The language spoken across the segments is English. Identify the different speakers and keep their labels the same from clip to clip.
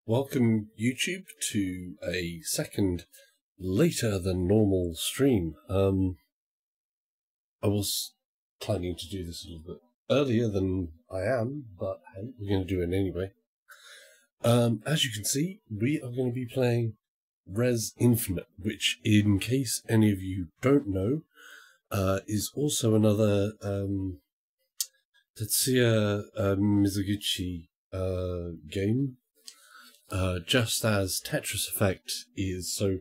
Speaker 1: Welcome YouTube to a second later than normal stream. I was planning to do this a little bit earlier than I am, but hey, we're going to do it anyway. As you can see, we are going to be playing Rez Iinfinite, which, in case any of you don't know, is also another Tetsuya Mizuguchi game. Just as Tetris Effect is. So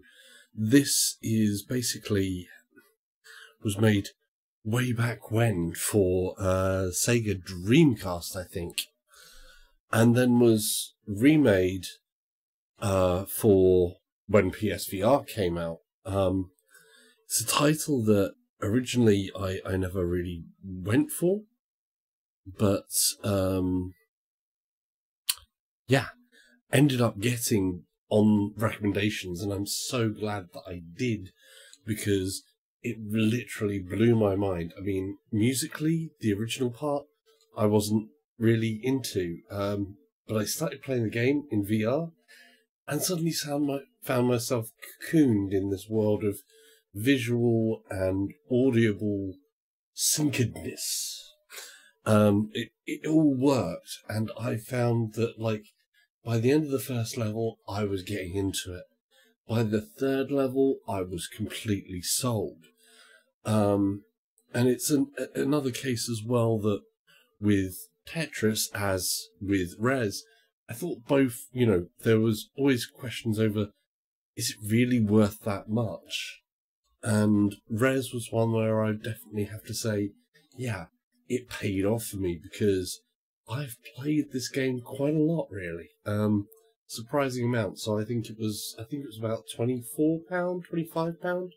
Speaker 1: this is basically was made way back when for Sega Dreamcast, I think, and then was remade for when PSVR came out. It's a title that originally I never really went for, but yeah, ended up getting on recommendations, and I'm so glad that I did, because it literally blew my mind. I mean, musically, the original part I wasn't really into, but I started playing the game in VR and suddenly found myself cocooned in this world of visual and audible syncedness. It all worked, and I found that, like, by the end of the first level, I was getting into it. By the third level, I was completely sold. And it's another case as well that with Tetris, as with Rez, I thought both, there was always questions over, is it really worth that much? And Rez was one where I definitely have to say, yeah, it paid off for me, because I've played this game quite a lot, really. Surprising amount. So I think it was about £24, £25.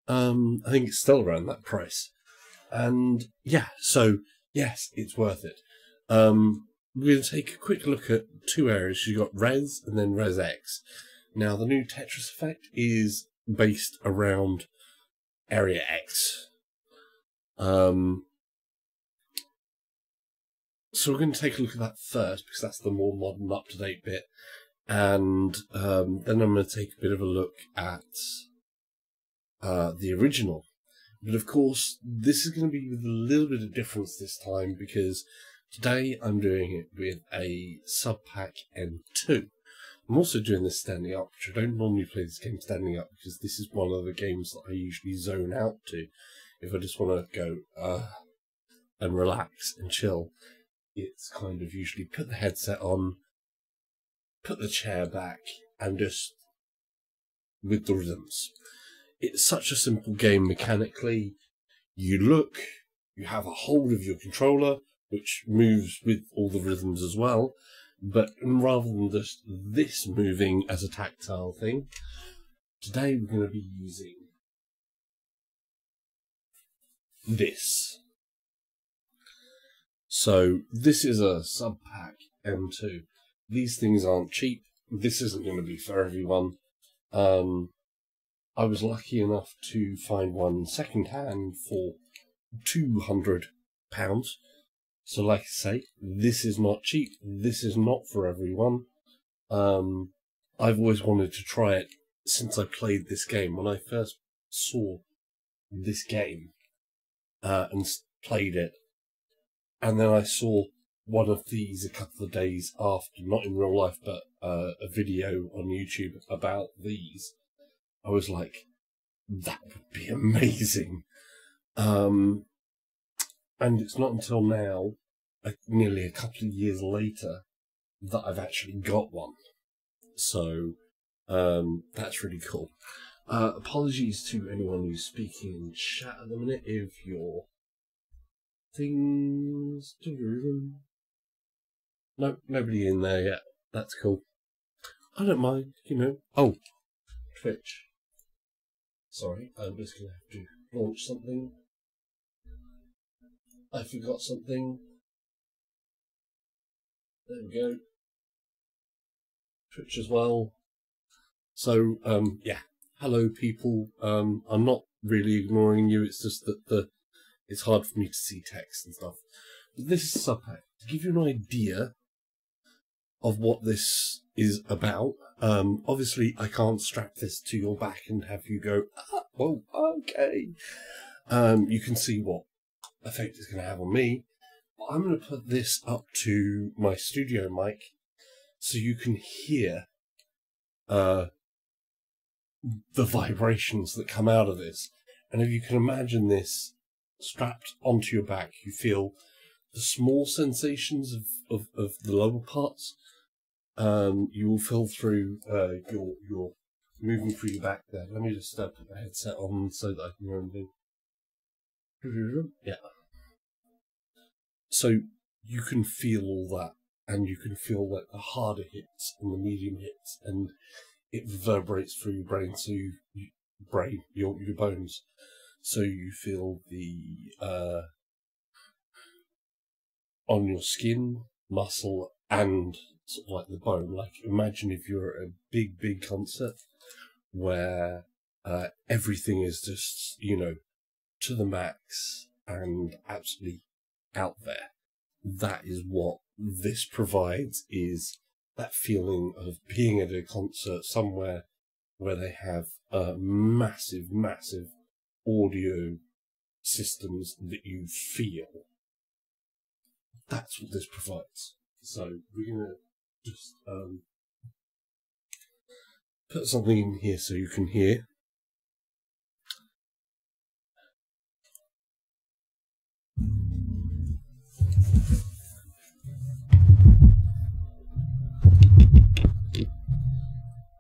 Speaker 1: I think it's still around that price. And yeah, so yes, it's worth it. We're going to take a quick look at two areas. You've got Rez and then Rez X. Now, the new Tetris Effect is based around Area X. So we're going to take a look at that first, because that's the more modern, up-to-date bit. And then I'm going to take a bit of a look at the original. But of course, this is going to be with a little bit of difference this time, because today I'm doing it with a SUBPAC M2. I'm also doing this standing up, which I don't normally play this game standing up, because this is one of the games that I usually zone out to if I just want to go and relax and chill. It's kind of usually put the headset on, put the chair back, and just with the rhythms. It's such a simple game mechanically. You look, you have a hold of your controller, which moves with all the rhythms as well, but rather than just this moving as a tactile thing, today we're going to be using this. So this is a SUBPAC M2. These things aren't cheap. This isn't going to be for everyone. I was lucky enough to find one second-hand for £200. So like I say, this is not cheap. This is not for everyone. I've always wanted to try it since I played this game. When I first saw this game and played it, and then I saw one of these a couple of days after, not in real life, but a video on YouTube about these, I was like, that would be amazing. And it's not until now, nearly a couple of years later, that I've actually got one. So that's really cool. Apologies to anyone who's speaking in chat at the minute if you're things to do. No, nobody in there yet. That's cool. I don't mind, Oh, Twitch. Sorry, I'm just going to have to launch something. I forgot something. There we go. Twitch as well. So, yeah. Hello, people. I'm not really ignoring you. It's just that it's hard for me to see text and stuff. But this is SUBPAC. To give you an idea of what this is about. Obviously, I can't strap this to your back and have you go, whoa, okay. You can see what effect it's going to have on me. But I'm going to put this up to my studio mic so you can hear the vibrations that come out of this. And if you can imagine this strapped onto your back, you feel the small sensations of the lower parts. You will feel through your moving through your back there. Let me just put the headset on so that I can hear everything. Yeah. So you can feel all that, and you can feel like the harder hits and the medium hits, and it reverberates through your brain, so your bones. So you feel the on your skin, muscle, and sort of like the bone. Like, imagine if you're at a big concert where everything is just, to the max and absolutely out there. That is what this provides, is that feeling of being at a concert somewhere where they have massive audio systems that you feel. That's what this provides. So we're going to just put something in here so you can hear.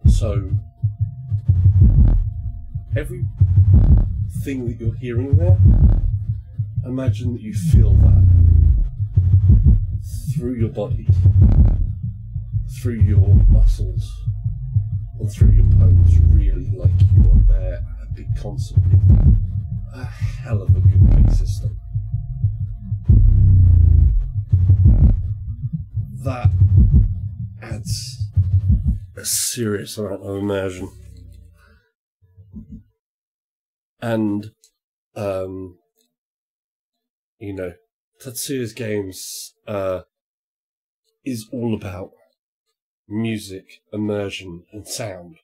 Speaker 1: So everything that you're hearing there, imagine that you feel that through your body, through your muscles, and through your bones, really like you are there at a big concert with a hell of a good bass system. That adds a serious amount of immersion. And, Tetsuya's games is all about music, immersion, and sound,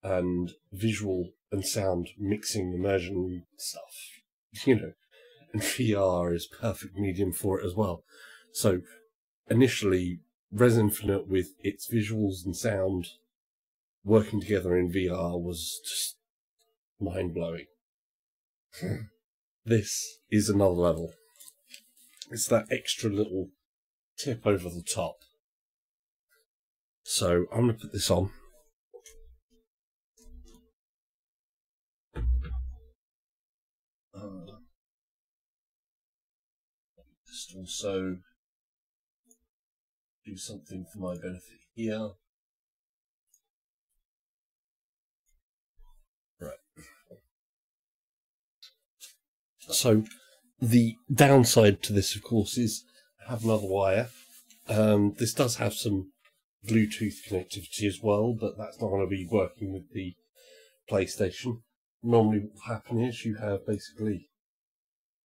Speaker 1: and visual and sound mixing, immersion stuff, and VR is perfect medium for it as well. So initially, Rez Iinfinite, with its visuals and sound working together in VR, was just mind-blowing. This is another level. It's that extra little tip over the top. So I'm going to put this on. Just also do something for my benefit here. Right. So the downside to this, of course, is have another wire. This does have some Bluetooth connectivity as well, but that's not going to be working with the PlayStation. Normally what will happen is you have basically,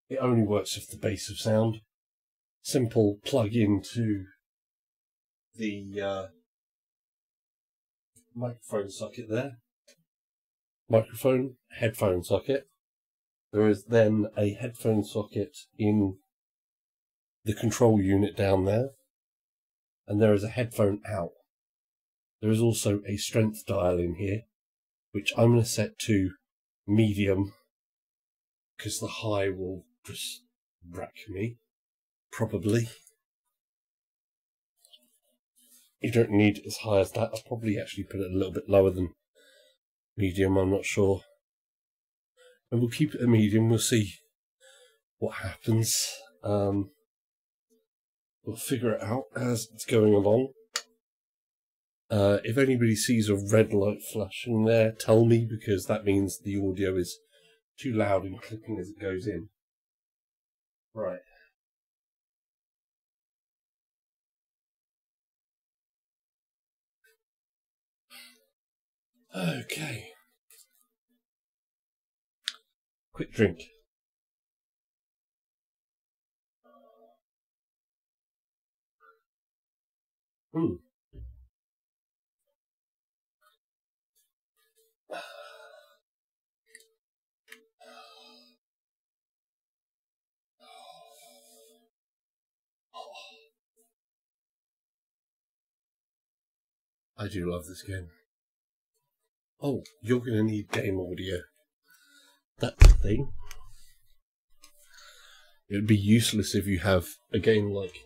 Speaker 1: it only works with the base of sound. Simple plug into the microphone socket there. Microphone, headphone socket. There is then a headphone socket in the control unit down there. And there is a headphone out. There is also a strength dial in here, which I'm going to set to medium, because the high will just wreck me, probably. You don't need it as high as that. I'll probably actually put it a little bit lower than medium, I'm not sure. And we'll keep it at medium, we'll see what happens. We'll figure it out as it's going along. If anybody sees a red light flashing there, tell me, because that means the audio is too loud and clicking as it goes in. Right. Okay. Quick drink. I do love this game. Oh, you're going to need game audio. That's the thing. It would be useless if you have a game like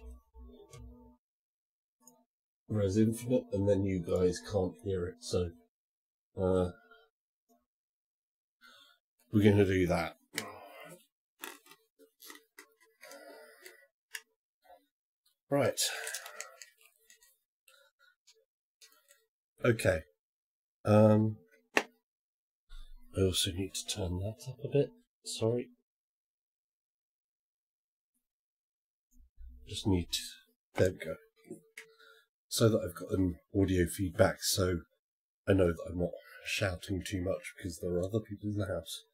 Speaker 1: Rez Iinfinite and then you guys can't hear it, so we're going to do that. Right. Okay. I also need to turn that up a bit. Sorry. Just need to... There we go. So that I've got an audio feedback, so I know that I'm not shouting too much because there are other people in the house.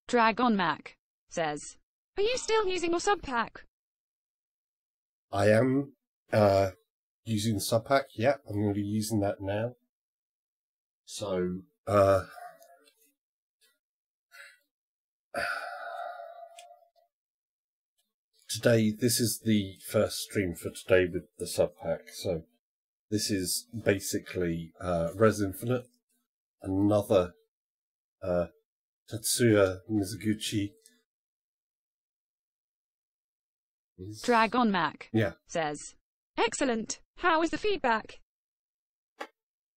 Speaker 2: Dragon Mac says, "Are you still using your SUBPAC?"
Speaker 1: I am using the SUBPAC. Yeah, I'm going to be using that now. So, today, this is the first stream for today with the SUBPAC. So, this is basically Rez Iinfinite, another Tetsuya Mizuguchi.
Speaker 2: Dragon Mac
Speaker 1: says,
Speaker 2: "Excellent. How is the feedback?"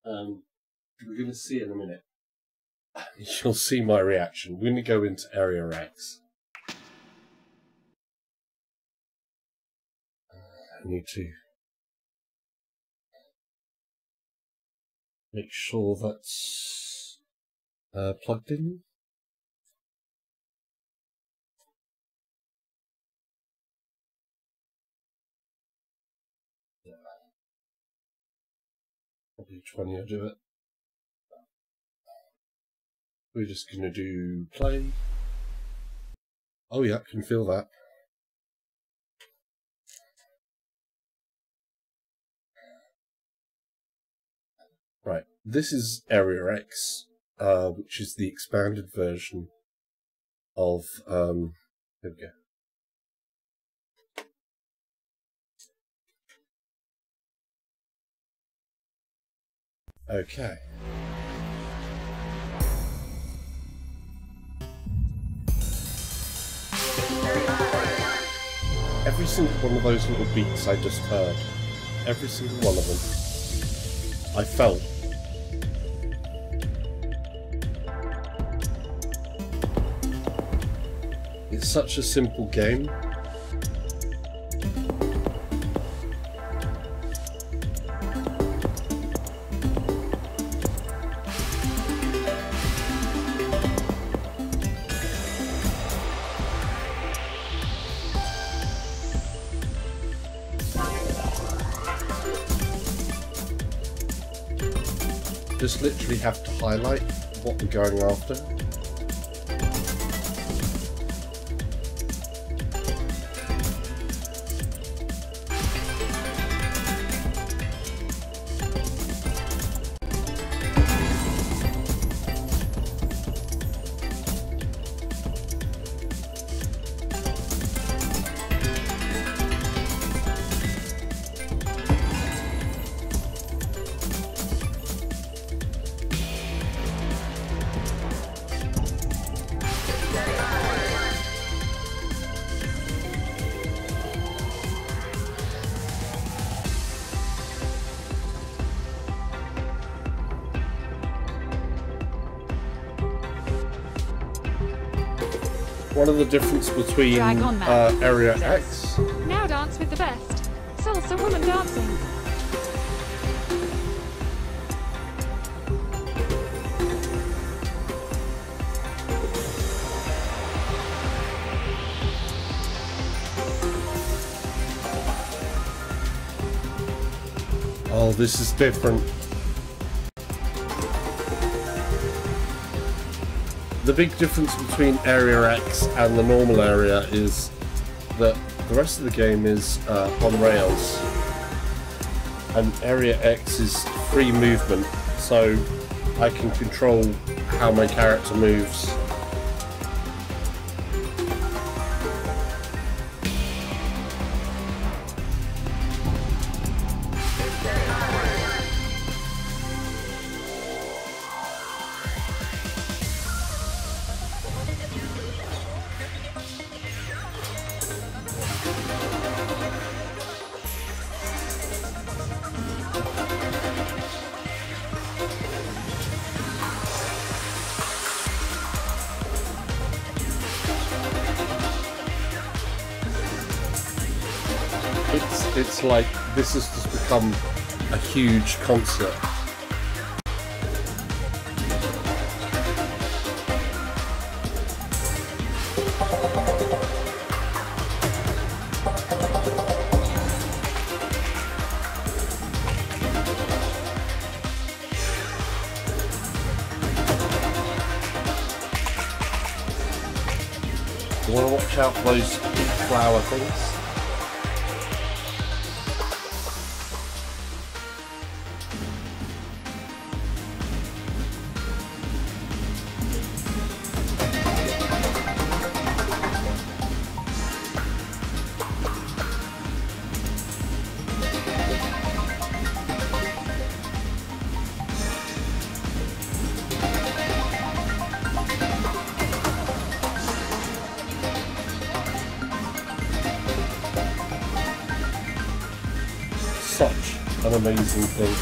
Speaker 1: We're going to see in a minute. You'll see my reaction. We're going to go into Area X. I need to make sure that's plugged in. Probably 20 will do it. We're just going to do play. Oh yeah, I can feel that. Right, this is Area X, which is the expanded version of, there we go. Okay. Every single one of those little beats I just heard, every single one of them, I felt. It's such a simple game. Just literally have to highlight what we're going after. One of the difference between Area X.
Speaker 2: Now dance with the best. Salsa woman dancing.
Speaker 1: Oh, this is different. The big difference between Area X and the normal area is that the rest of the game is on rails. and area X is free movement, so I can control how my character moves. It's like this has just become a huge concert. You want to watch out for those flower things? Such an amazing thing.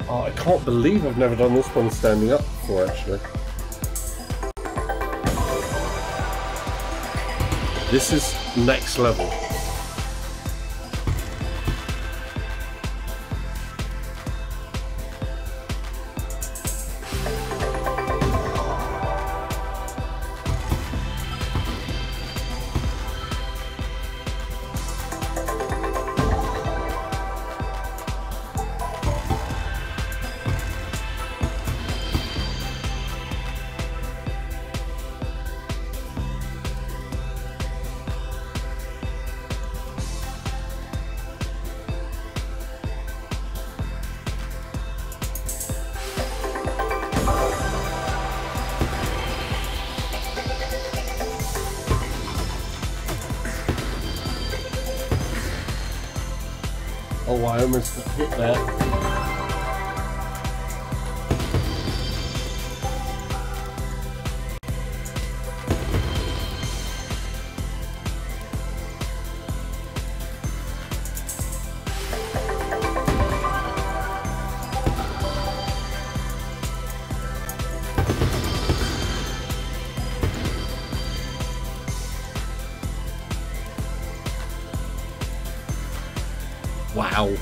Speaker 1: Oh, I can't believe I've never done this one standing up before, actually. This is next level. Oh, I almost hit that. Wow.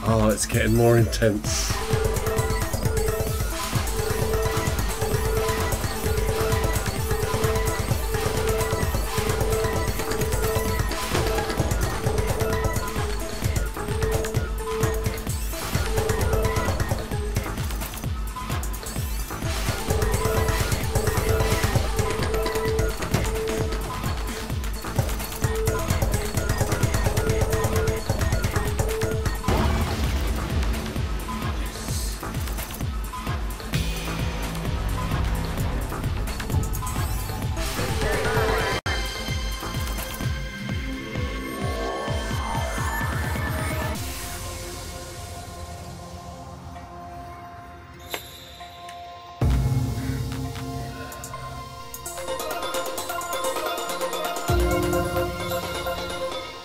Speaker 1: Oh, it's getting more intense.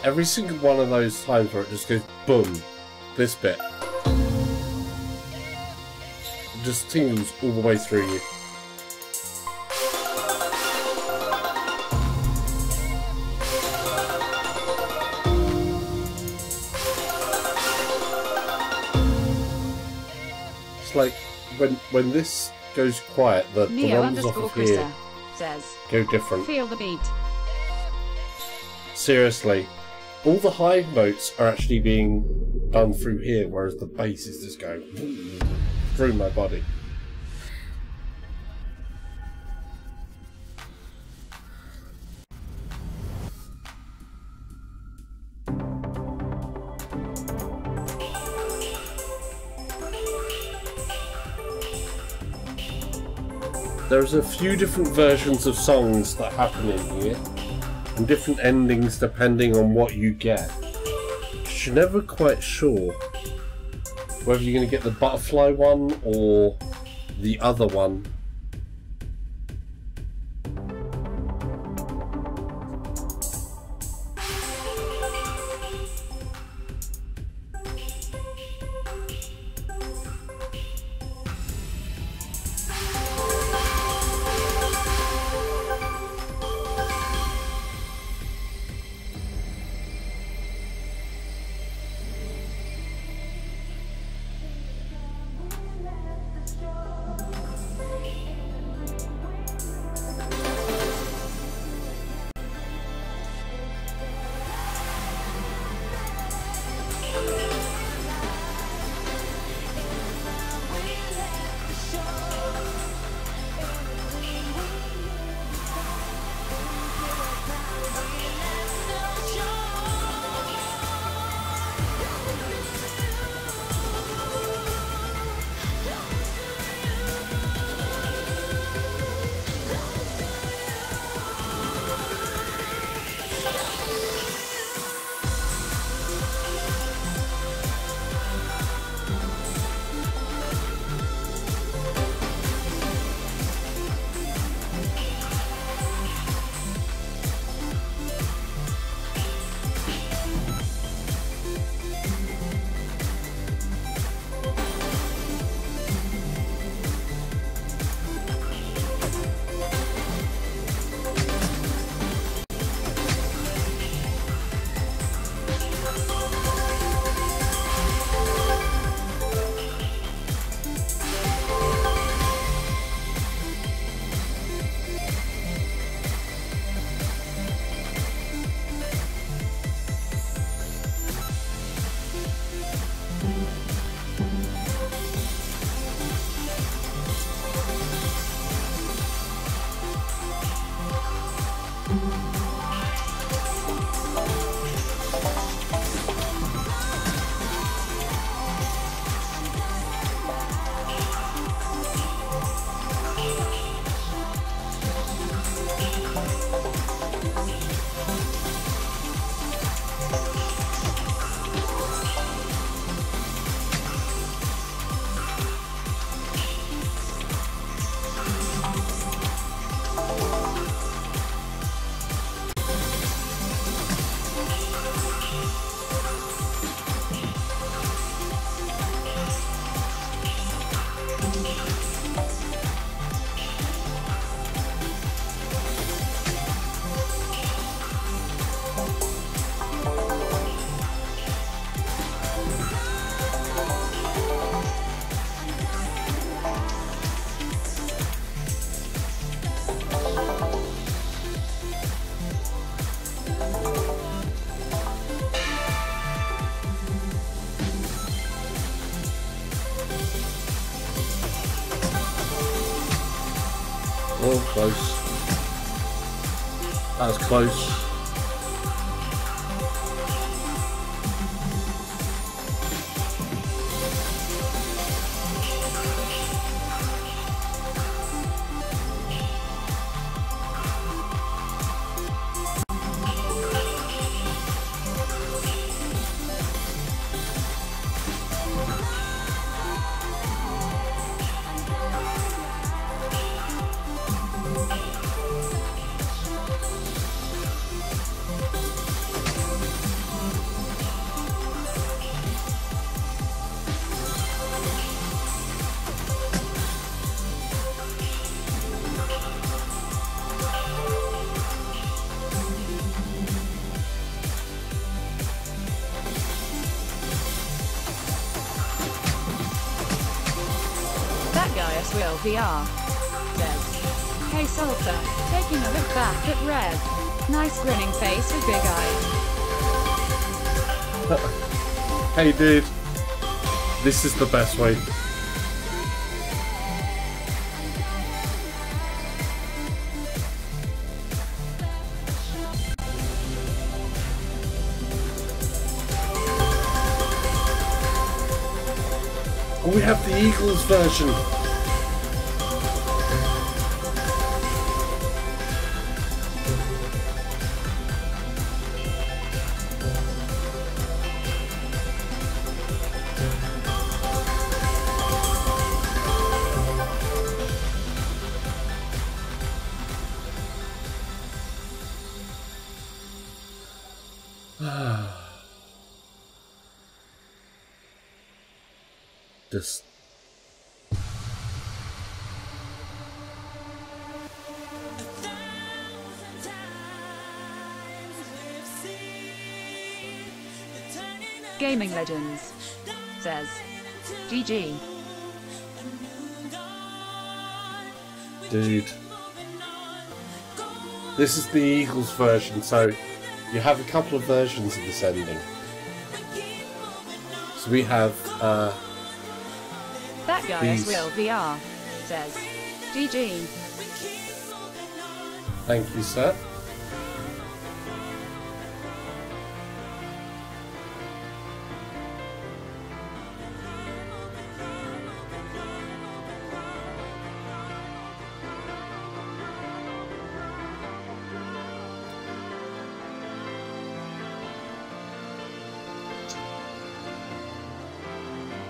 Speaker 1: Every single one of those times where it just goes boom, this bit, it just tingles all the way through you. It's like when this goes quiet, the runs off of here
Speaker 2: says,
Speaker 1: go different.
Speaker 2: Feel the beat.
Speaker 1: Seriously. All the high notes are actually being done through here, whereas the bass is just going through my body. There's a few different versions of songs that happen in here, and different endings depending on what you get. You're never quite sure whether you're going to get the butterfly one or the other one. Oh, close. That was close.
Speaker 2: VR says, "Hey Salter, taking a look back at Rez. Nice grinning face with big eyes."
Speaker 1: Hey dude, this is the best way. Oh, we have the Eagles version. Just
Speaker 2: Gaming Legends says, "GG."
Speaker 1: Dude, this is the Eagles version, so you have a couple of versions of this ending. So we have
Speaker 2: That guy is real VR says, "GG."
Speaker 1: Thank you, sir.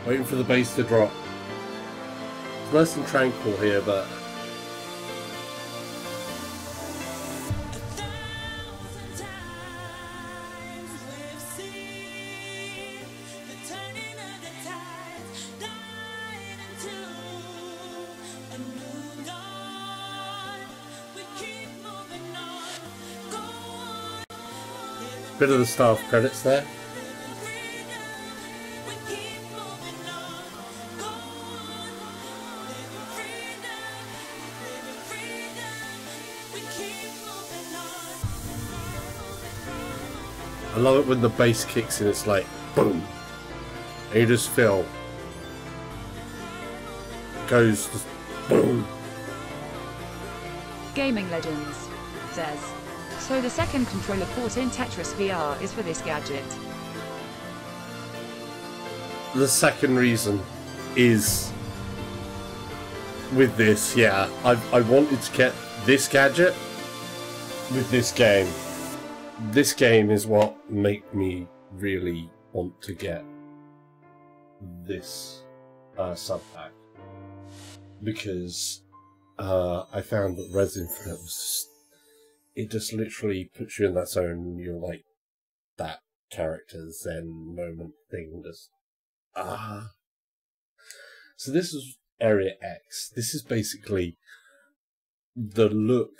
Speaker 1: Waiting for the bass to drop. It's nice and tranquil here, but bit of the staff credits there. I love it when the bass kicks in, it's like boom, and you just feel it goes just boom.
Speaker 2: Gaming Legends says, "So the second controller port in Tetris VR is for this gadget."
Speaker 1: The second reason is with this, yeah, I wanted to get this gadget with this game. This game is what made me really want to get this SUBPAC, because I found that Rez Iinfinite was just, it just literally puts you in that zone and you're like, that character zen moment thing just So this is Area X. This is basically the look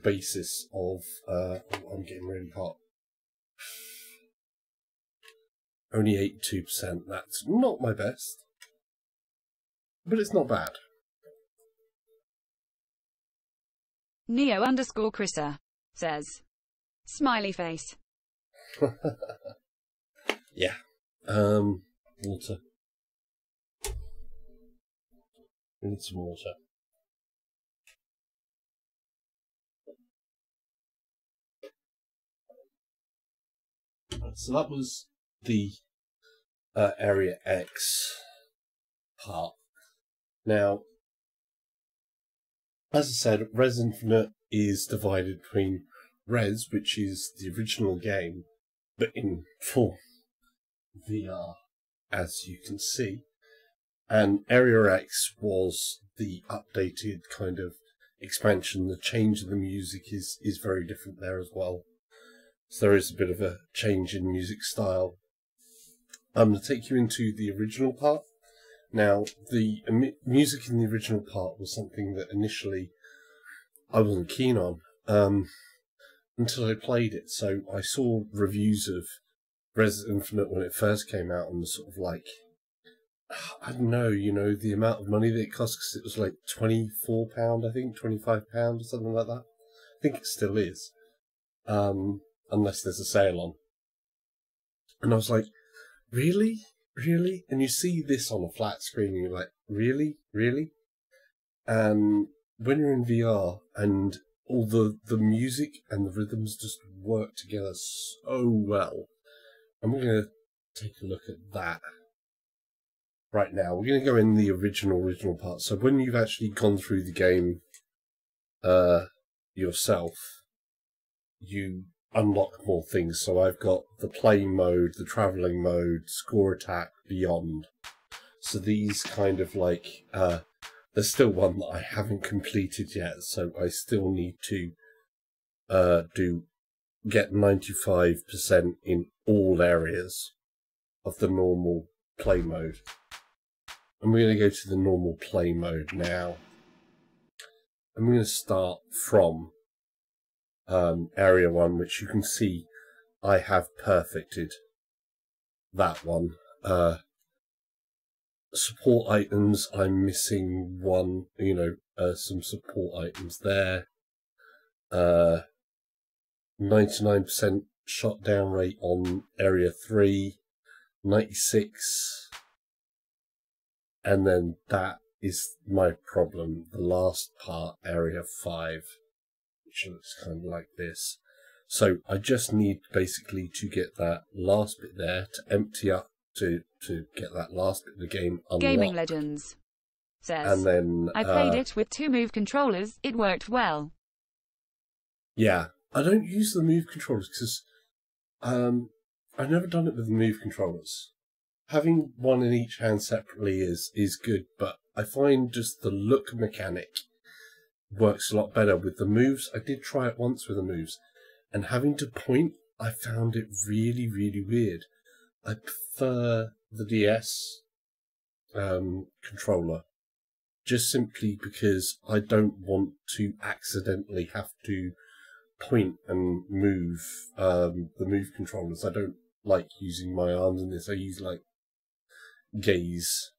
Speaker 1: basis of I'm getting really hot. Only 82%. That's not my best, but it's not bad.
Speaker 2: Neo_Chrissa says, "Smiley face."
Speaker 1: Yeah. Water. We need some water. So that was the Area X part. Now, as I said, Rez Iinfinite is divided between Rez, which is the original game, but in full VR, as you can see, and Area X was the updated kind of expansion. The change in the music is very different there as well. So there is a bit of a change in music style. I'm going to take you into the original part. Now, the music in the original part was something that initially I wasn't keen on until I played it. So I saw reviews of Rez Iinfinite when it first came out and was sort of like, I don't know, you know, the amount of money that it cost, because it was like £24, I think, £25 or something like that. I think it still is, unless there's a sale on. And I was like, really? Really? And you see this on a flat screen and you're like, really? Really? And when you're in VR and all the music and the rhythms just work together so well. And we're going to take a look at that right now. We're going to go in the original part. So when you've actually gone through the game yourself, you unlock more things. So I've got the playing mode, the traveling mode, score attack, beyond. So these kind of like, there's still one that I haven't completed yet, so I still need to get 95% in all areas of the normal play mode. And we're going to go to the normal play mode now. I'm going to start from Area 1, which you can see I have perfected that one. Support items, I'm missing one, you know, some support items there. 99% shot down rate on Area 3, 96. And then that is my problem, the last part, Area 5, which looks kind of like this. So I just need basically to get that last bit there, to empty up, to get that last bit of the game unlocked.
Speaker 2: Gaming Legends says,
Speaker 1: and then
Speaker 2: I played it with 2 Move controllers, it worked well.
Speaker 1: Yeah, I don't use the Move controllers because I've never done it with the Move controllers. Having one in each hand separately is good, but I find just the look mechanic works a lot better with the moves. I did try it once with the moves, and having to point, I found it really, really weird. I prefer the DS controller, just simply because I don't want to accidentally have to point and move the Move controllers. I don't like using my arms in this. I use like gaze,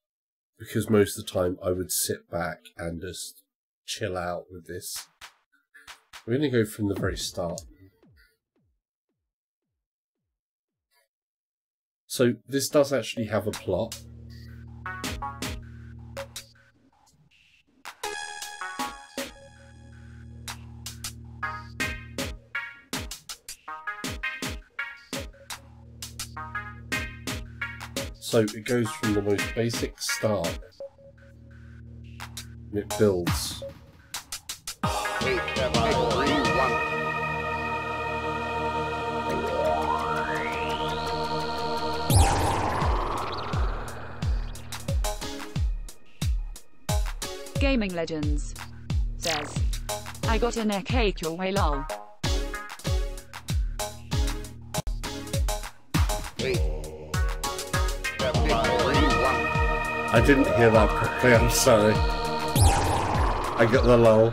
Speaker 1: because most of the time I would sit back and just chill out with this. We're going to go from the very start. So this does actually have a plot. So it goes from the most basic start, and it builds.
Speaker 3: 8, 7, 6, 3, 1.
Speaker 2: Gaming Legends says, I got a neck ache your way lol.
Speaker 3: 8, 7, 6, 3, 1.
Speaker 1: I didn't hear that properly, I'm sorry. I got the lull.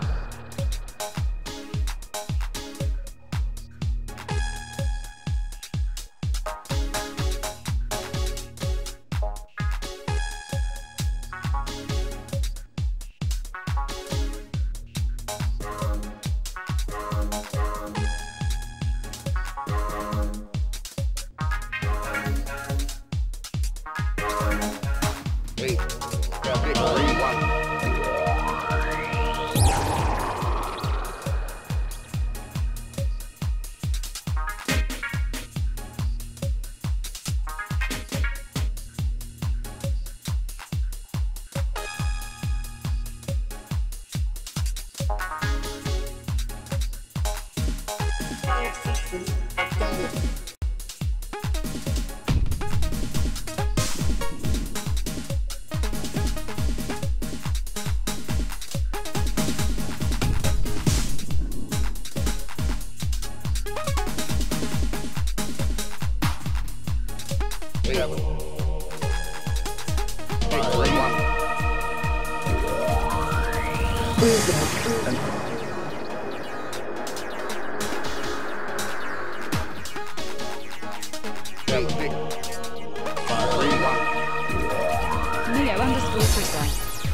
Speaker 2: Neo_Trista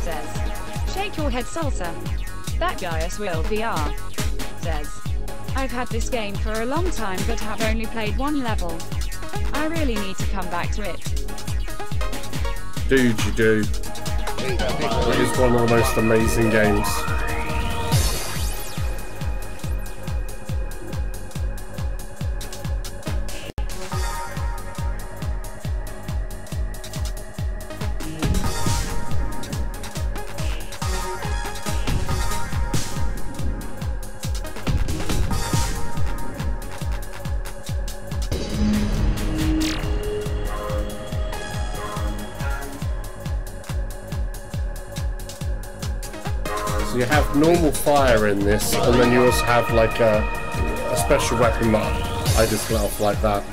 Speaker 2: says, shake your head salsa. That Gaius will VR says, I've had this game for a long time but have only played one level. I really need to come back to it.
Speaker 1: Dude, you do. It is one of the most amazing games. You have normal fire in this, and then you also have like a special weapon that I just let off like that.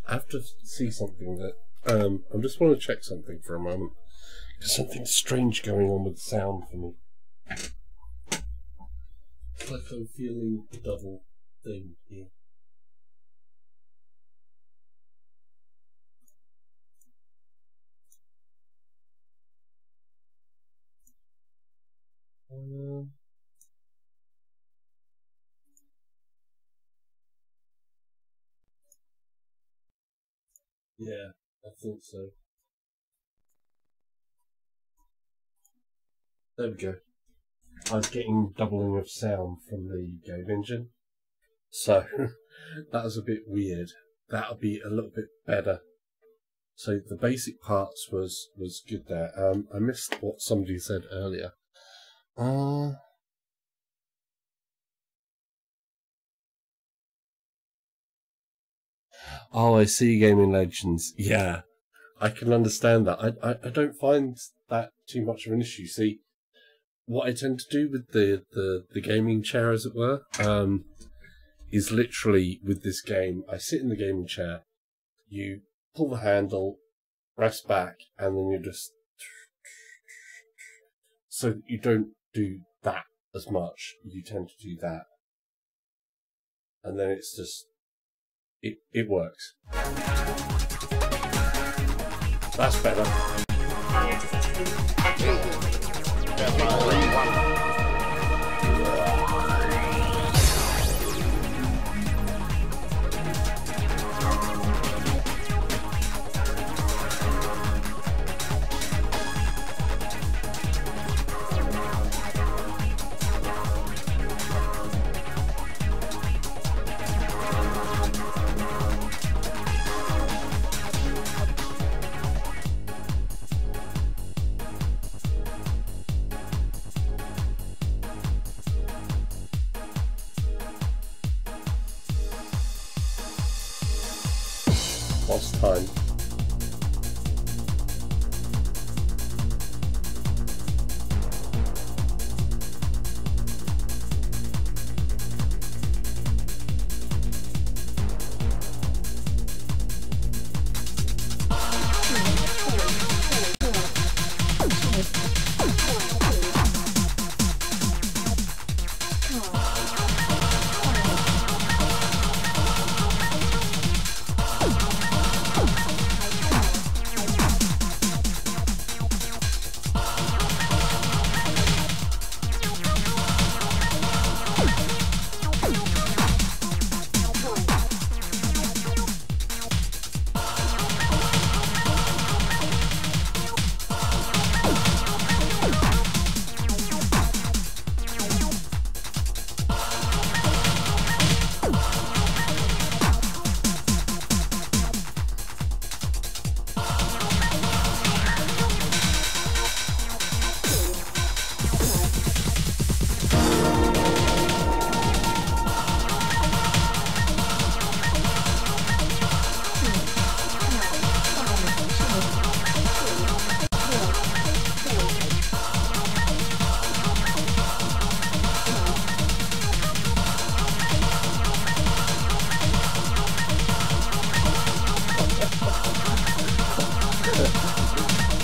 Speaker 1: I have to see something that I just want to check something for a moment. There's something strange going on with the sound for me. It's like I'm feeling a double thing here. Yeah, I think so. There we go. I was getting doubling of sound from the game engine, so that was a bit weird. That'll be a little bit better. So the basic parts was good there. I missed what somebody said earlier. Oh, I see, Gaming Legends. Yeah, I can understand that. I don't find that too much of an issue. See, what I tend to do with the gaming chair, as it were, is literally with this game, I sit in the gaming chair, you pull the handle, rest back, and then you just... So you don't do that as much, you tend to do that. And then it's just... It works. That's better. Boss time.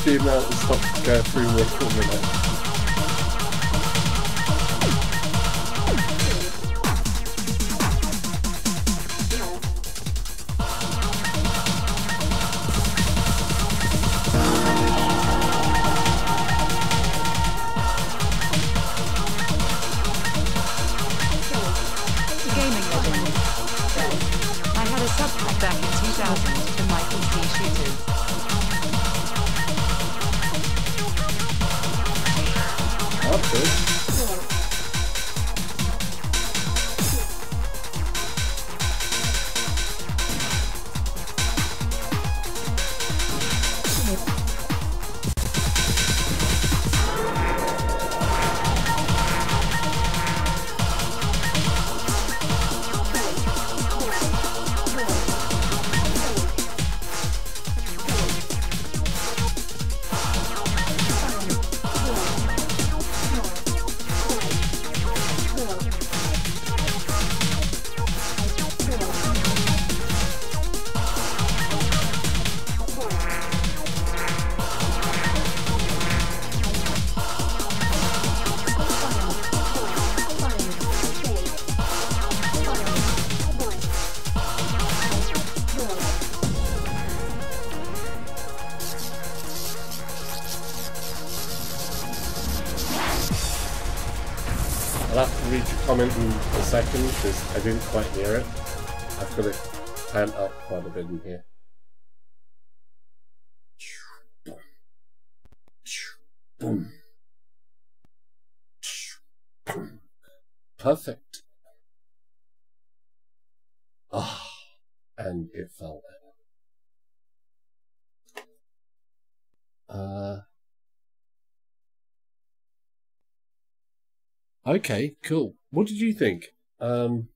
Speaker 1: the amount of stuff to go through more quickly.
Speaker 2: SUBPAC back in 2000 for my PC shooters.
Speaker 1: That's good. I'll have to read your comment in a second because I didn't quite hear it. I've got it panned up quite a bit in here. Perfect. Ah, and it fell down. Okay, cool. What did you think? So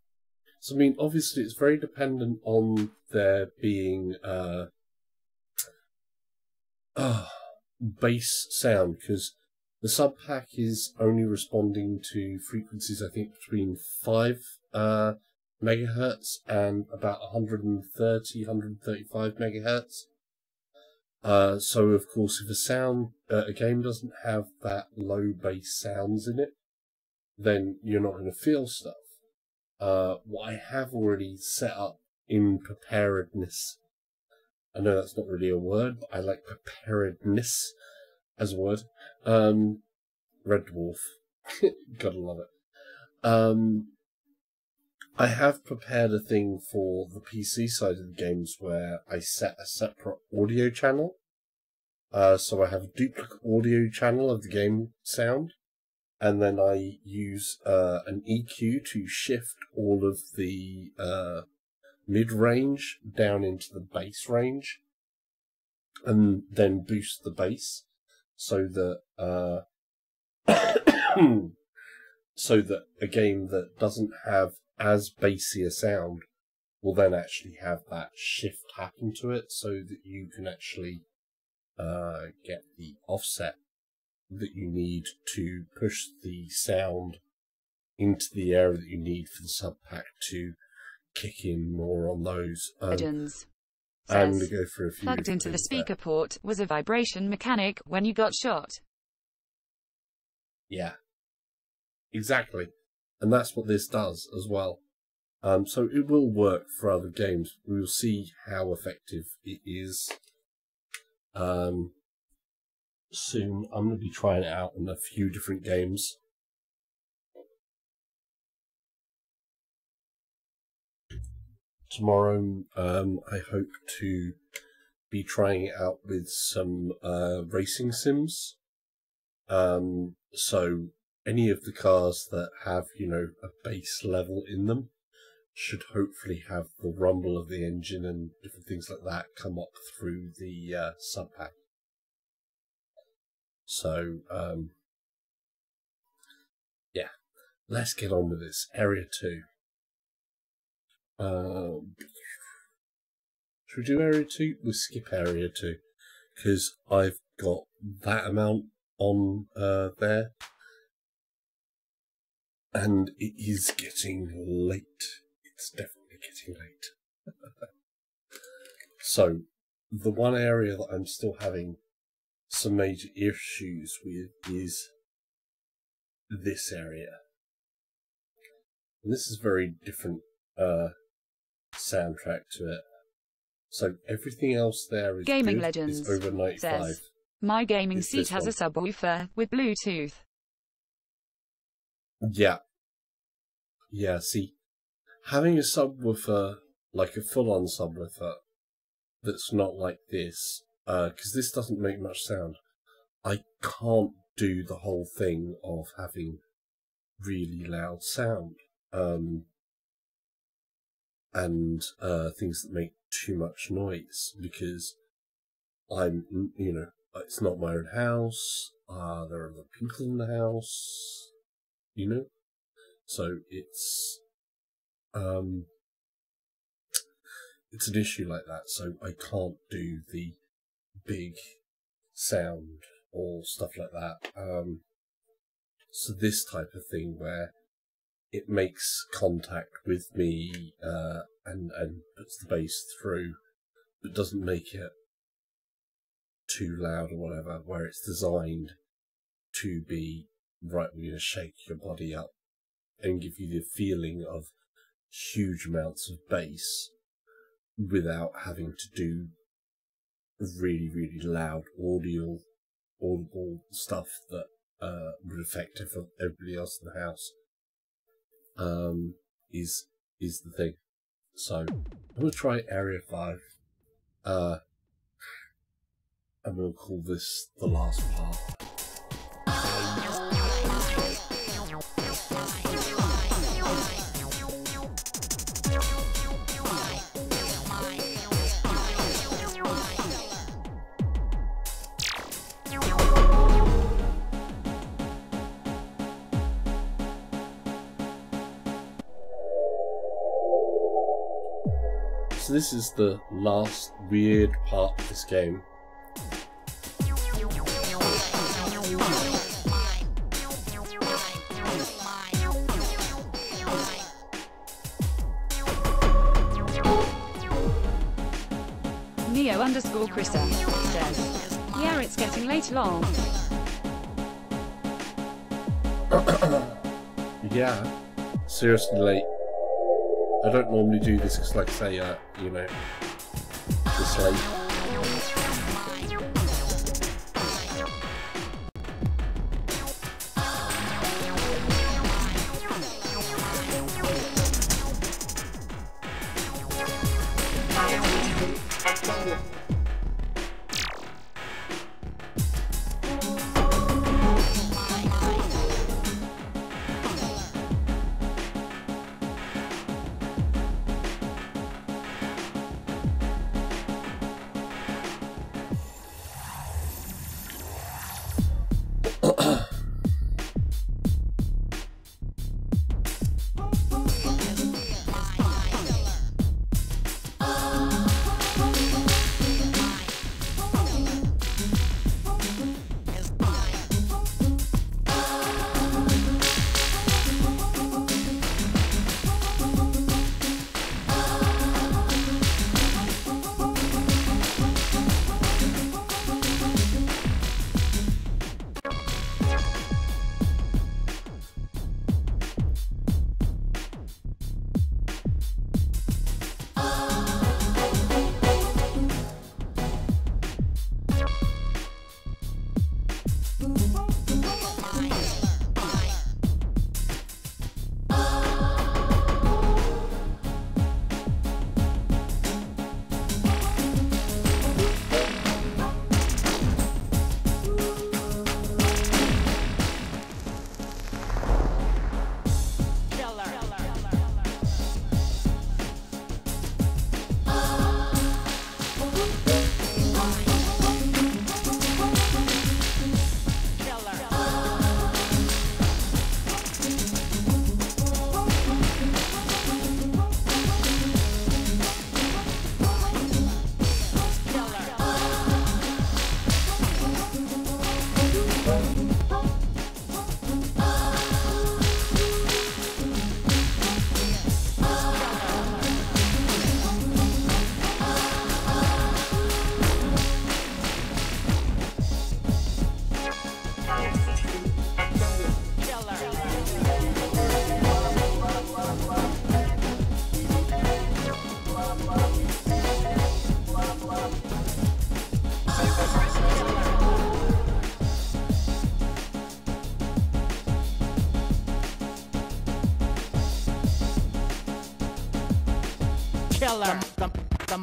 Speaker 1: I mean, obviously it's very dependent on there being bass sound, because the SUBPAC is only responding to frequencies, I think, between 5 megahertz and about 130, 135 megahertz. So of course, if a game doesn't have that low bass sounds in it, then you're not going to feel stuff. What I have already set up in preparedness, I know that's not really a word, but I like preparedness as a word. Red Dwarf, gotta love it. I have prepared a thing for the PC side of the games where I set a separate audio channel. So I have a duplicate audio channel of the game sound. And then I use an EQ to shift all of the mid-range down into the bass range, and then boost the bass so that so that a game that doesn't have as bassy a sound will then actually have that shift happen to it, so that you can actually get the offset that you need to push the sound into the area that you need for the SUBPAC to kick in more on those. And go for a few
Speaker 2: plugged into the speaker port was a vibration mechanic when you got shot.
Speaker 1: Yeah, exactly. And that's what this does as well. So it will work for other games. We'll see how effective it is. Soon. I'm going to be trying it out in a few different games. Tomorrow, I hope to be trying it out with some racing sims. So any of the cars that have, a base level in them should hopefully have the rumble of the engine and different things like that come up through the SUBPAC. So, yeah, let's get on with this. Area 2. Should we do Area 2? We'll skip Area 2, because I've got that amount on there, and it is getting late. It's definitely getting late. So, the one area that I'm still having some major issues with is this area. And this is very different soundtrack to it. So everything else there is
Speaker 2: Gaming
Speaker 1: good,
Speaker 2: Legends
Speaker 1: is over 95.
Speaker 2: says, my gaming
Speaker 1: It's
Speaker 2: seat
Speaker 1: this
Speaker 2: has a subwoofer with Bluetooth.
Speaker 1: Yeah. Yeah, see, having a subwoofer, like a full-on subwoofer, that's not like this, because this doesn't make much sound, I can't do the whole thing of having really loud sound, and things that make too much noise, because I'm, you know, it's not my own house, there are other people in the house, you know, so it's an issue like that, so I can't do the big sound or stuff like that. So this type of thing where it makes contact with me and puts the bass through, but doesn't make it too loud or whatever, where it's designed to be, right, we're going to shake your body up and give you the feeling of huge amounts of bass without having to do really, really loud audible stuff that would affect everybody else in the house, is the thing. So I'm going to try Area 5. I'm going to call this the last part. So this is the last weird part of this game.
Speaker 2: Neo_Chrissa says, yeah, it's getting late, lol.
Speaker 1: Yeah, seriously late. I don't normally do this because, like I say, you know, this late.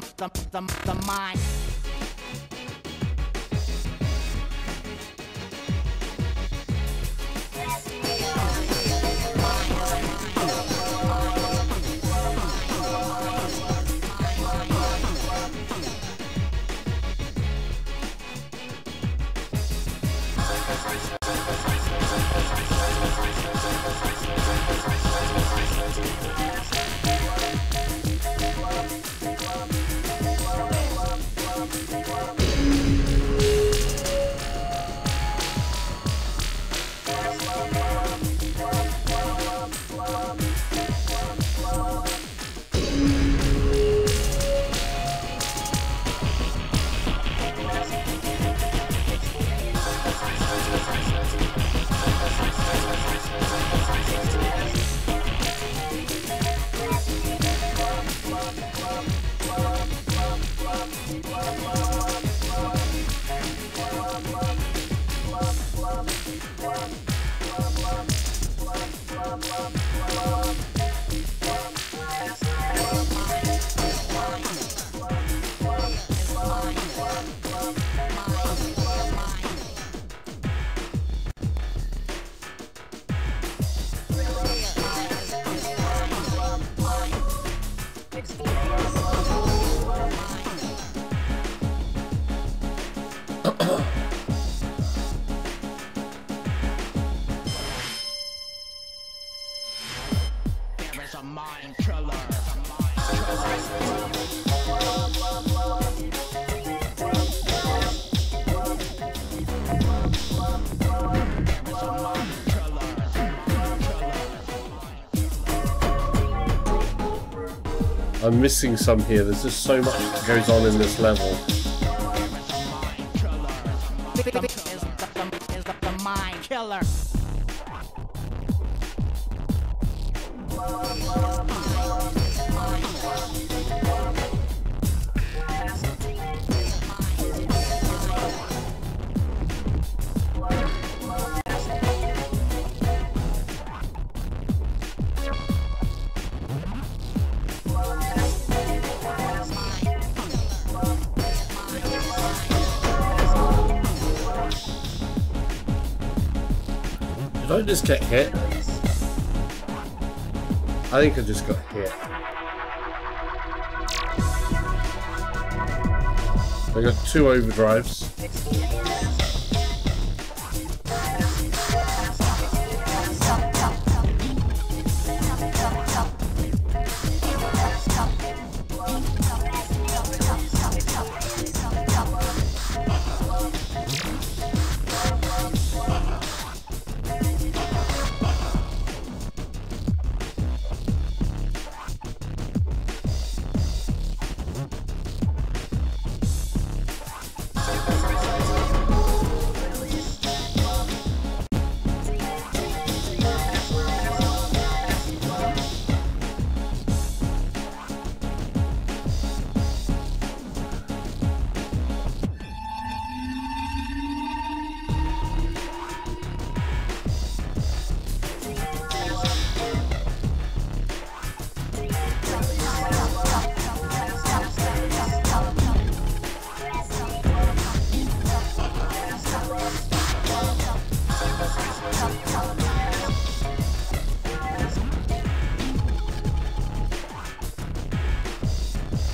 Speaker 4: the mind.
Speaker 1: I'm missing some here. There's just so much that goes on in this level.
Speaker 4: Is the mind killer.
Speaker 1: Did I just get hit? I think I just got hit. I got 2 overdrives.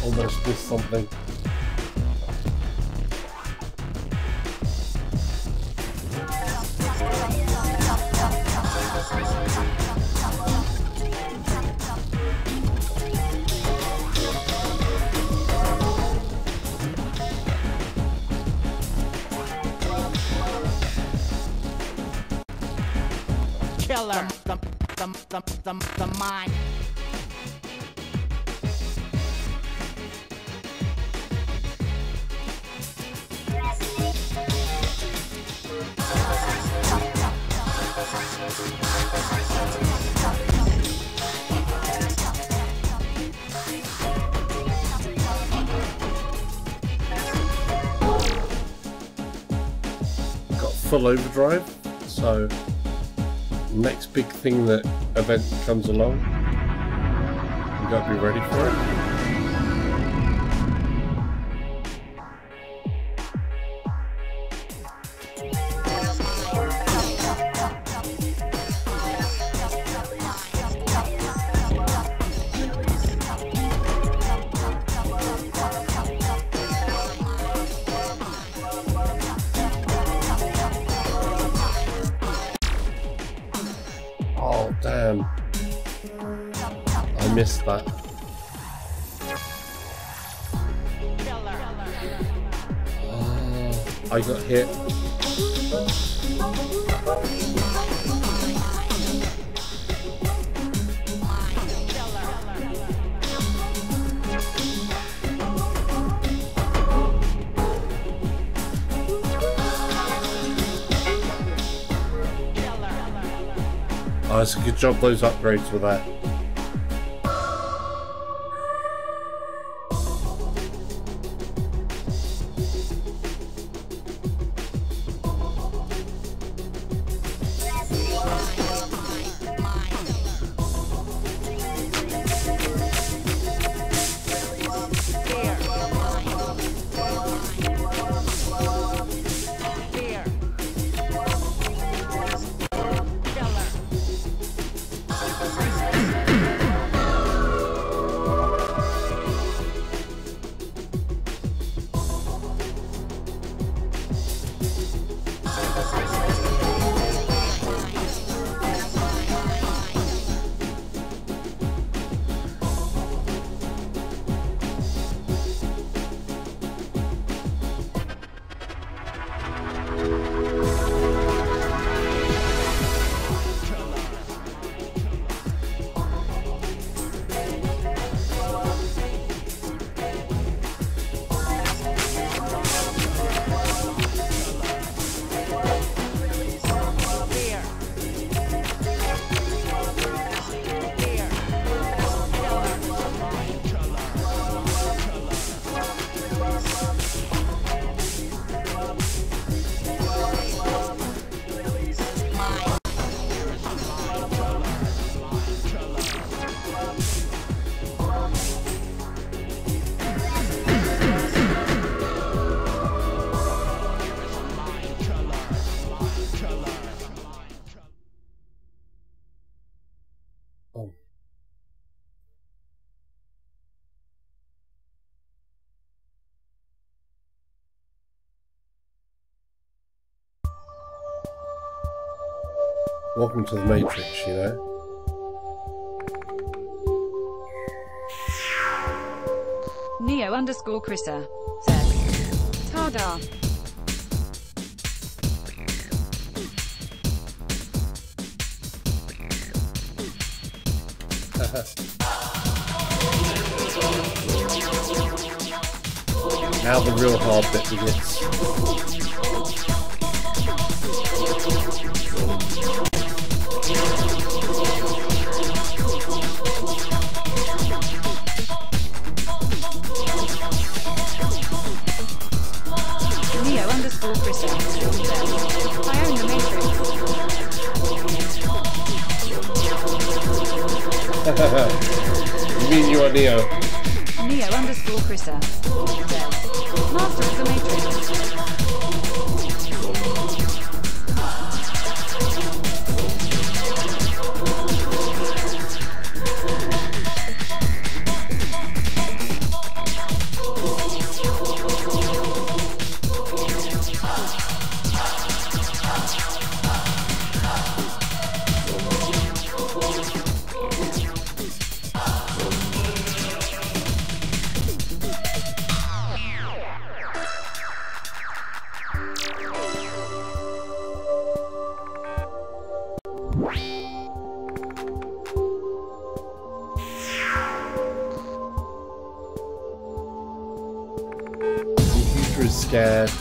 Speaker 1: Almost missed something.
Speaker 4: Killer. The mind.
Speaker 1: Got full overdrive, so next big thing that event comes along, you gotta be ready for it. missed that. Oh, I got hit. Oh, it's a good job those upgrades were there. Welcome to the Matrix, you know?
Speaker 2: Neo_Chrissa says, Tada.
Speaker 1: Now the real hard bit begins.
Speaker 2: Neo_Chrissa says, I own the Matrix.
Speaker 1: You mean you are Neo?
Speaker 2: Neo_Chrissa says, Master of the Matrix.
Speaker 1: Computer is scared.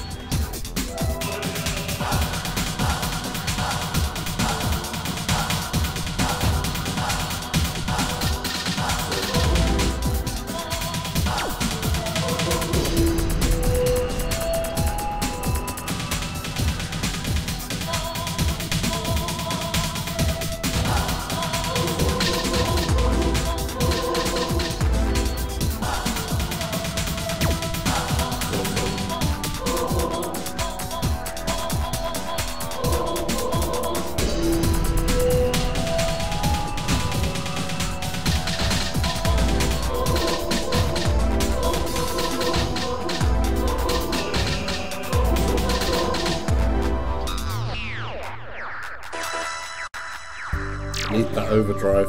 Speaker 1: Need that overdrive.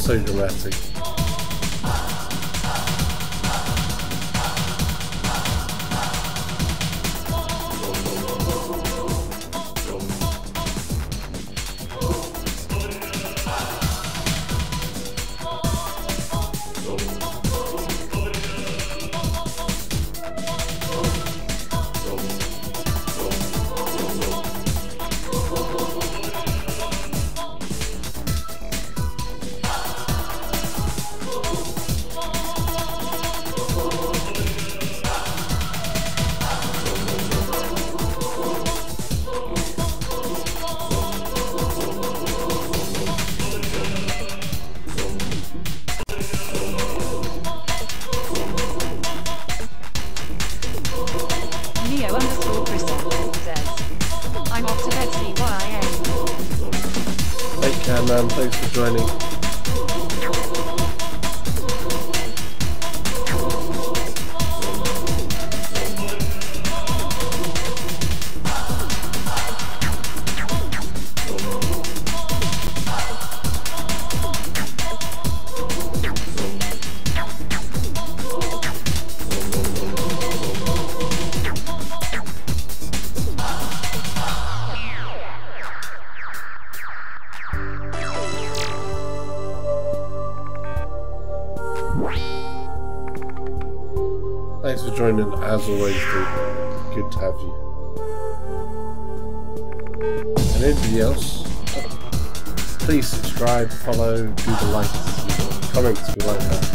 Speaker 1: so dramatic. Thanks for joining. Thanks for joining, as always, dude. Good to have you. And anybody else, please subscribe, follow, do the likes, comments, we like that.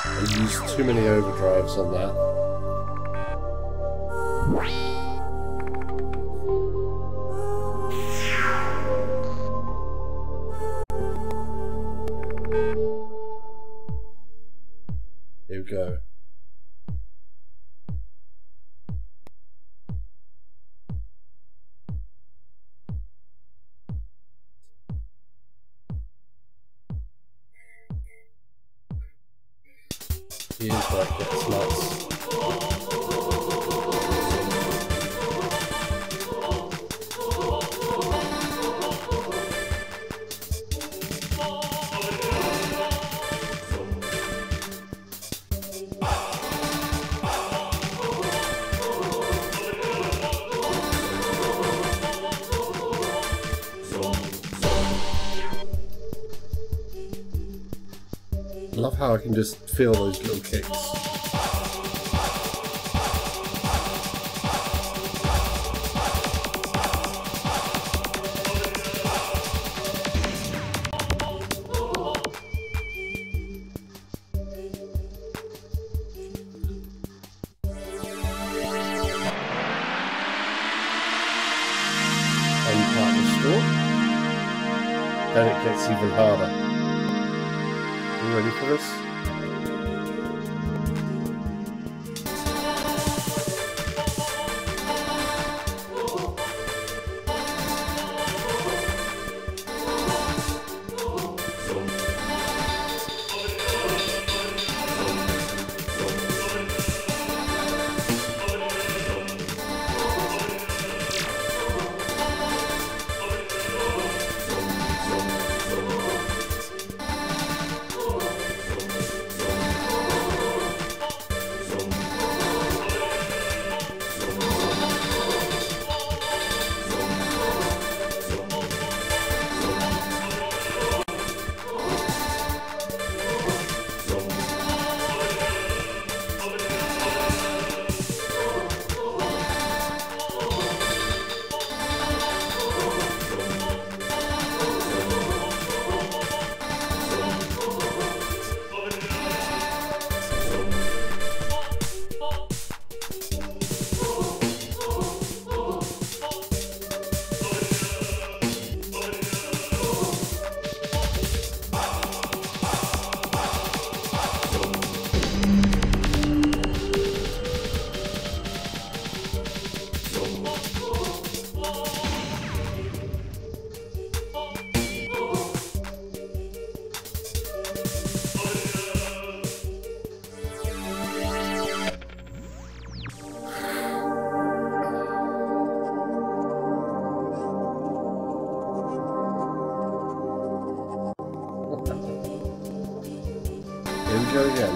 Speaker 1: I used too many overdrives on that. Here we go. Here's where it gets nuts. I love how I can just feel those little kicks. Unpart restore. Then it gets even harder. You ready for this? Here we go again.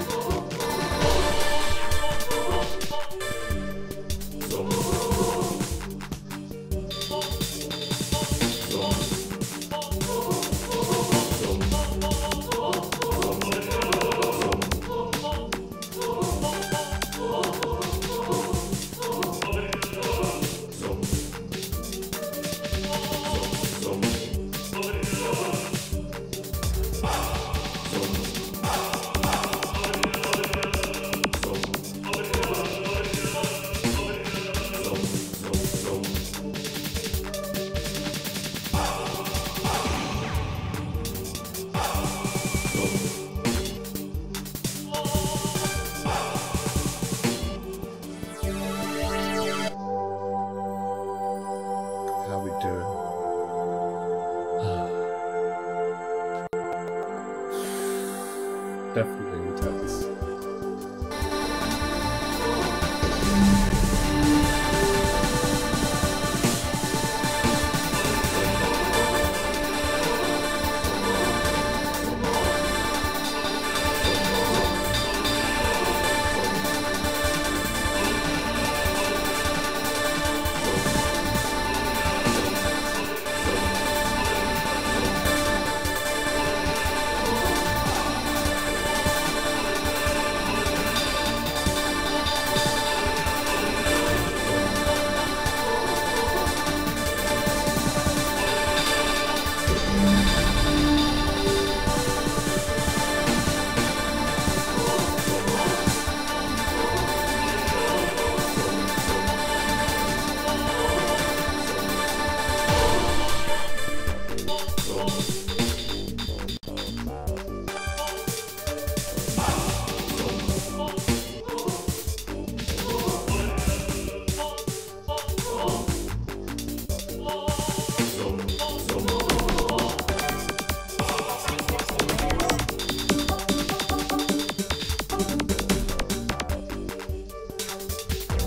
Speaker 1: Definitely intense.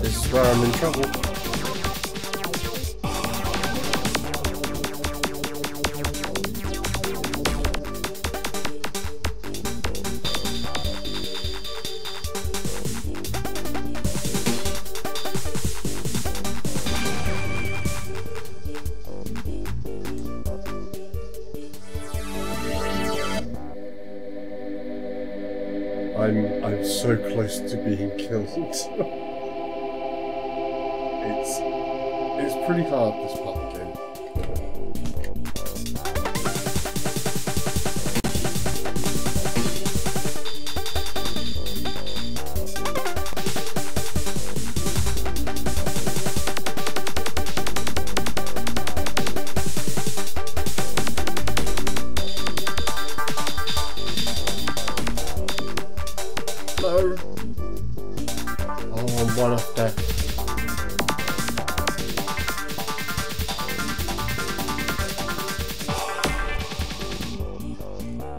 Speaker 1: This is where I'm in trouble. I'm so close to being killed. It's pretty hard, this part of the game.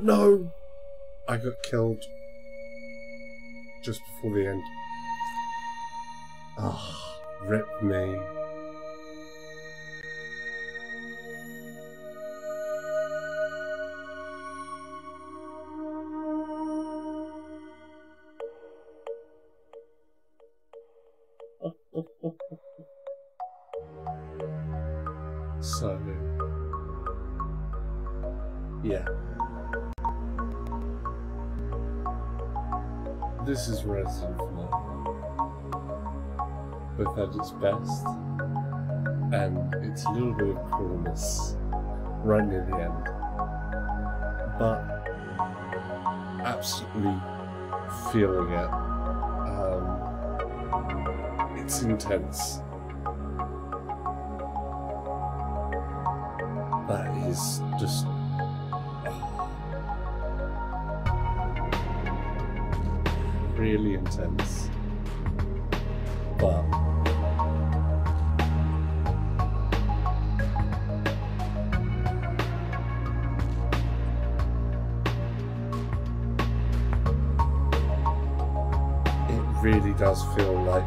Speaker 1: no! I got killed just before the end. Ah, rip me. So, yeah. This is Rez Iinfinite, both at its best, and it's a little bit of coolness right near the end, but absolutely feeling it. It's intense. That is just really intense, but it really does feel like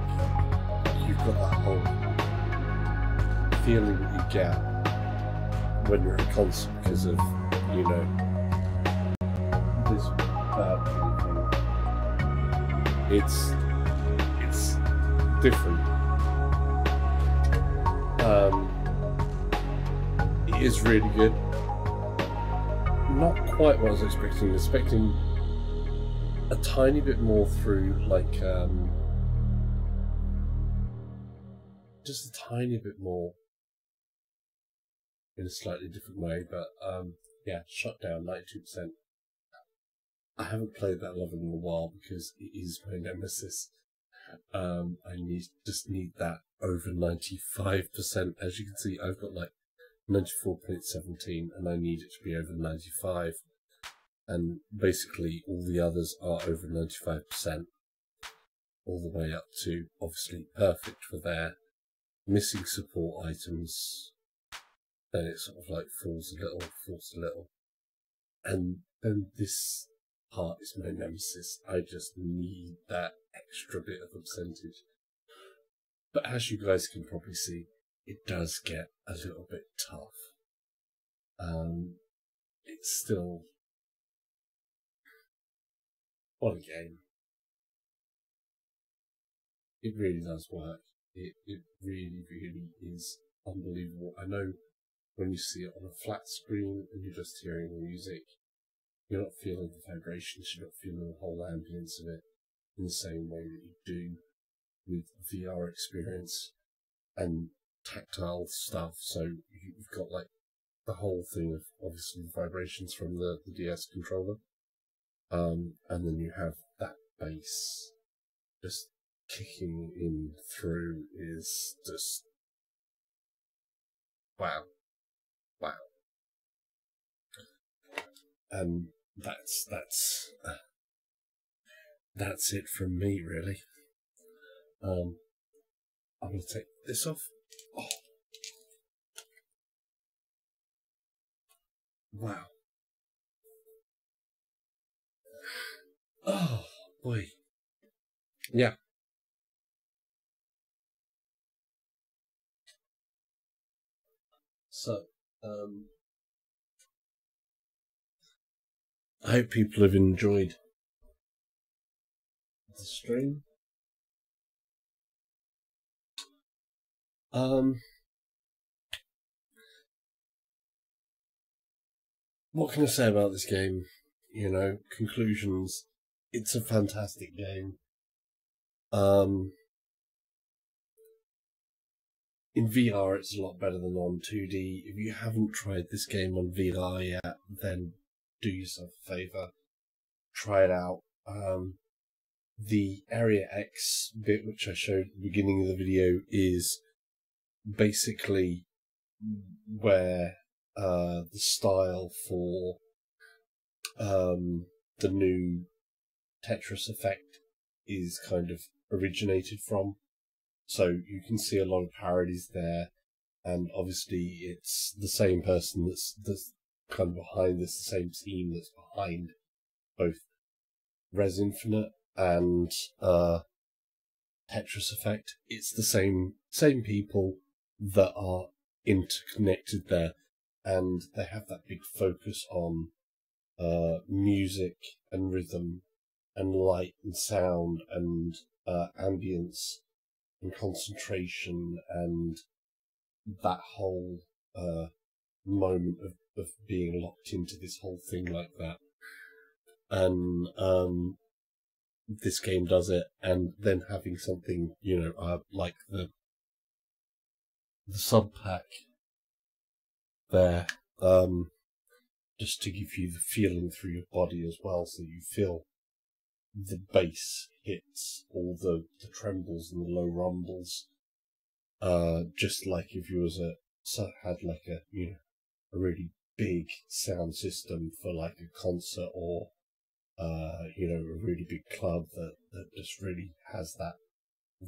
Speaker 1: you've got that whole feeling that you get when you're at a concert because of, you know, this bad thing. It's different. It is really good. Not quite what I was expecting. Expecting a tiny bit more through, like, just a tiny bit more in a slightly different way, but yeah, shut down 92%. I haven't played that level in a while because it is my nemesis. I just need that over 95%. As you can see, I've got like 94.17 and I need it to be over 95. And basically all the others are over 95%. All the way up to obviously perfect for their missing support items. Then it sort of like falls a little. And then this part is my nemesis. I just need that extra bit of a percentage. But as you guys can probably see, it does get a little bit tough. It's still... what a game. It really does work. It really, really is unbelievable. I know when you see it on a flat screen and you're just hearing the music, you're not feeling the vibrations, you're not feeling the whole ambience of it in the same way that you do with VR experience and tactile stuff. So you've got like the whole thing of obviously the vibrations from the DS controller, and then you have that bass just kicking in through is just wow. And that's it from me, really. I'm gonna take this off. Oh. Wow. Oh boy. Yeah. So, I hope people have enjoyed the stream. What can I say about this game? You know, conclusions. It's a fantastic game. In VR, it's a lot better than on 2D. If you haven't tried this game on VR yet, then do yourself a favour. Try it out. The Area X bit, which I showed at the beginning of the video, is basically where the style for the new Tetris effect is kind of originated from. So you can see a lot of parodies there, and obviously it's the same person that's kind of behind this, the same team that's behind both Rez Iinfinite and Tetris Effect. It's the same people that are interconnected there, and they have that big focus on music and rhythm and light and sound and ambience and concentration and that whole moment of being locked into this whole thing like that. And this game does it, and then having something, like the SUBPAC there, just to give you the feeling through your body as well, so you feel the bass hits, all the trembles and the low rumbles, just like if you had like a really big sound system for like a concert, or a really big club that just really has that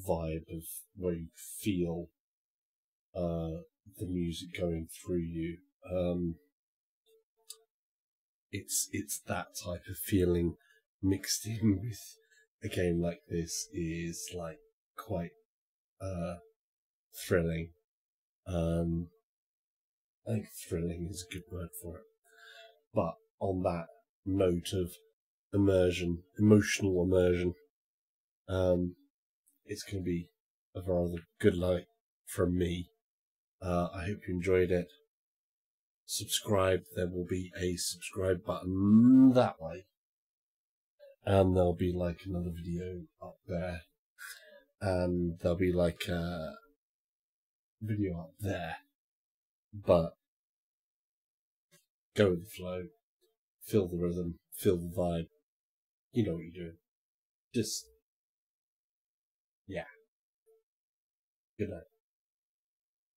Speaker 1: vibe of where you feel the music going through you. It's that type of feeling mixed in with a game like this is like quite thrilling. I think thrilling is a good word for it. But on that note of immersion, emotional immersion, it's going to be a rather good night from me. I hope you enjoyed it. Subscribe. There will be a subscribe button that way, and there'll be like another video up there, and there'll be like a video up there. But go with the flow, feel the rhythm, feel the vibe. You know what you're doing. Just, yeah. Good night.